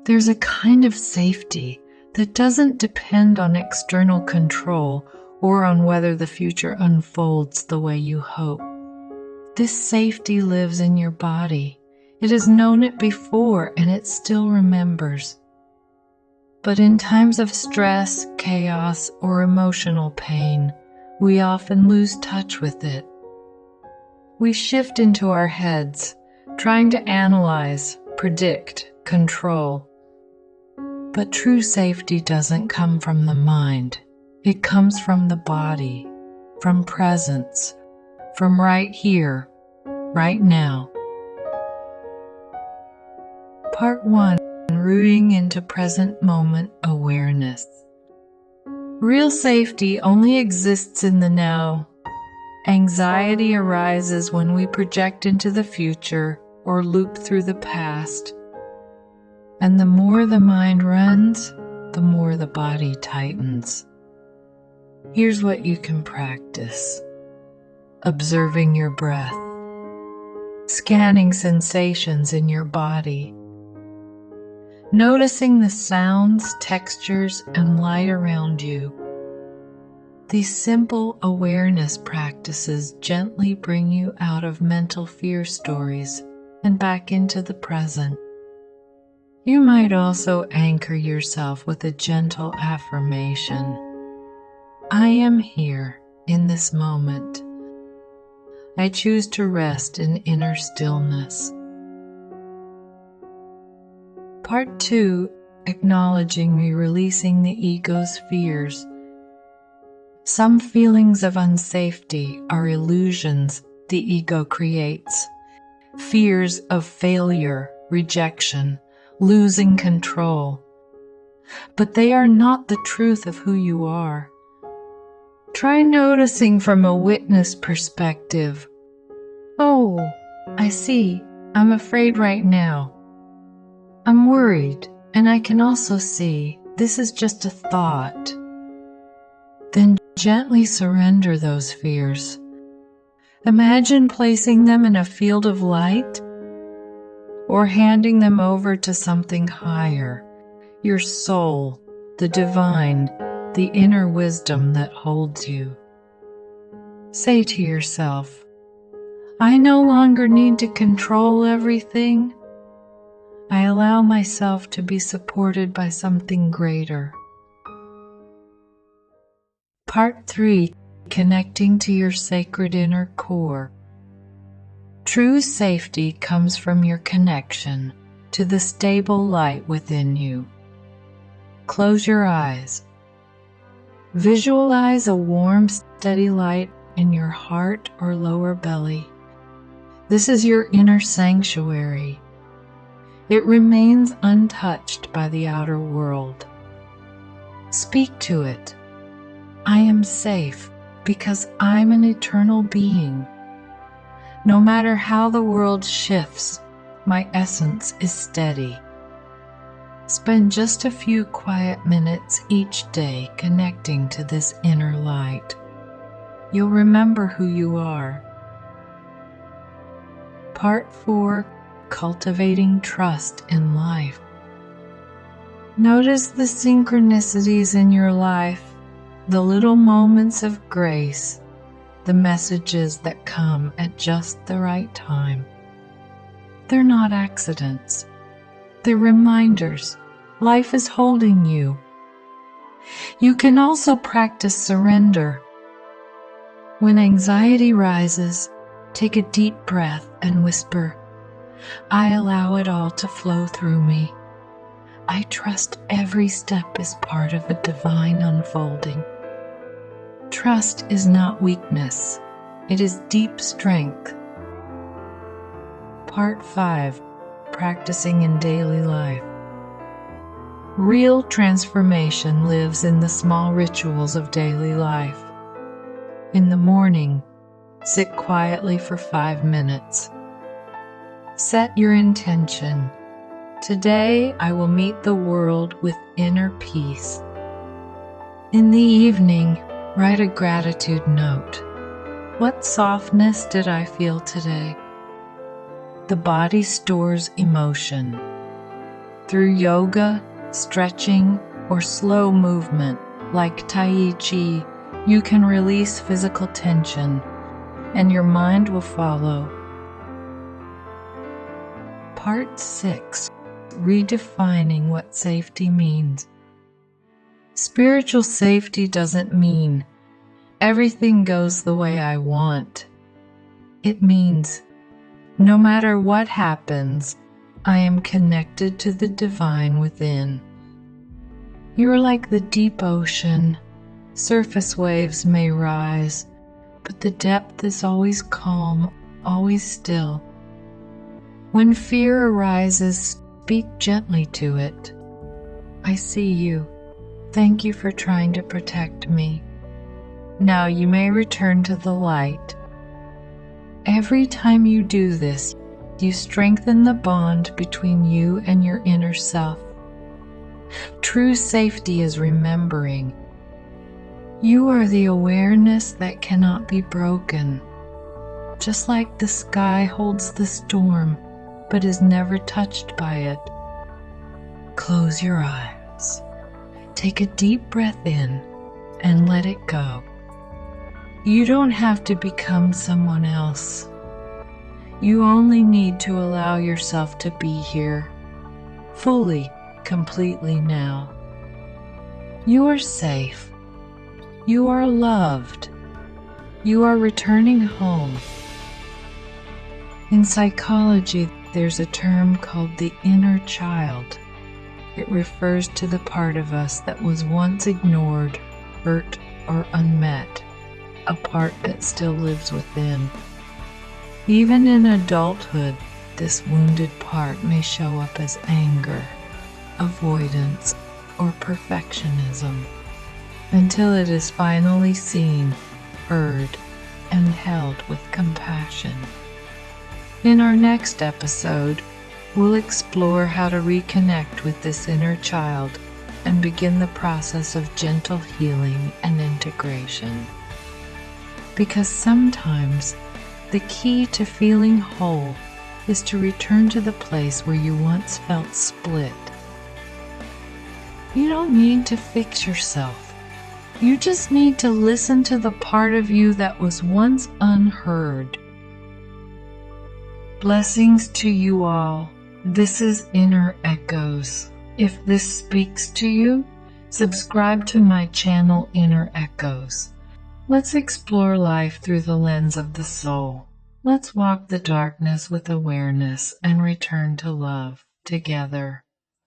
There's a kind of safety that doesn't depend on external control or on whether the future unfolds the way you hope. This safety lives in your body. It has known it before and it still remembers. But in times of stress, chaos, or emotional pain, we often lose touch with it. We shift into our heads, trying to analyze, predict, control. But true safety doesn't come from the mind. It comes from the body, from presence, from right here, right now. Part 1. Rooting into present moment awareness. Real safety only exists in the now. Anxiety arises when we project into the future or loop through the past. And the more the mind runs, the more the body tightens. Here's what you can practice. Observing your breath. Scanning sensations in your body. Noticing the sounds, textures, and light around you. These simple awareness practices gently bring you out of mental fear stories and back into the present. You might also anchor yourself with a gentle affirmation. I am here in this moment. I choose to rest in inner stillness. Part 2. Acknowledging and releasing the ego's fears. Some feelings of unsafety are illusions the ego creates. Fears of failure, rejection, losing control. But they are not the truth of who you are. Try noticing from a witness perspective. Oh, I see. I'm afraid right now. I'm worried, and I can also see this is just a thought. Then gently surrender those fears. Imagine placing them in a field of light or handing them over to something higher, your soul, the divine, the inner wisdom that holds you. Say to yourself, I no longer need to control everything. I allow myself to be supported by something greater. Part 3. Connecting to your sacred inner core. True safety comes from your connection to the stable light within you. Close your eyes. Visualize a warm, steady light in your heart or lower belly. This is your inner sanctuary. It remains untouched by the outer world. Speak to it. I am safe because I'm an eternal being. No matter how the world shifts, my essence is steady. Spend just a few quiet minutes each day connecting to this inner light. You'll remember who you are. Part 4. Cultivating trust in life. Notice the synchronicities in your life, the little moments of grace, the messages that come at just the right time. They're not accidents. They're reminders. Life is holding you. You can also practice surrender. When anxiety rises, take a deep breath and whisper, I allow it all to flow through me. I trust every step is part of a divine unfolding. Trust is not weakness. It is deep strength. Part 5. Practicing in daily life. Real transformation lives in the small rituals of daily life. In the morning, sit quietly for 5 minutes. Set your intention. Today I will meet the world with inner peace. In the evening, write a gratitude note. What softness did I feel today? The body stores emotion. Through yoga, stretching, or slow movement, like Tai Chi, you can release physical tension, and your mind will follow. Part 6. Redefining what safety means. Spiritual safety doesn't mean everything goes the way I want. It means no matter what happens, I am connected to the divine within. You're like the deep ocean. Surface waves may rise, but the depth is always calm, always still. When fear arises, speak gently to it. I see you. Thank you for trying to protect me. Now you may return to the light. Every time you do this, you strengthen the bond between you and your inner self. True safety is remembering. You are the awareness that cannot be broken. Just like the sky holds the storm, but is never touched by it. Close your eyes. Take a deep breath in and let it go. You don't have to become someone else. You only need to allow yourself to be here, fully, completely now. You are safe. You are loved. You are returning home. In psychology, there's a term called the inner child. It refers to the part of us that was once ignored, hurt, or unmet, a part that still lives within. Even in adulthood, this wounded part may show up as anger, avoidance, or perfectionism, until it is finally seen, heard, and held with compassion. In our next episode, we'll explore how to reconnect with this inner child and begin the process of gentle healing and integration. Because sometimes the key to feeling whole is to return to the place where you once felt split. You don't need to fix yourself. You just need to listen to the part of you that was once unheard. Blessings to you all. This is Inner Echoes. If this speaks to you, subscribe to my channel Inner Echoes. Let's explore life through the lens of the soul. Let's walk the darkness with awareness and return to love together.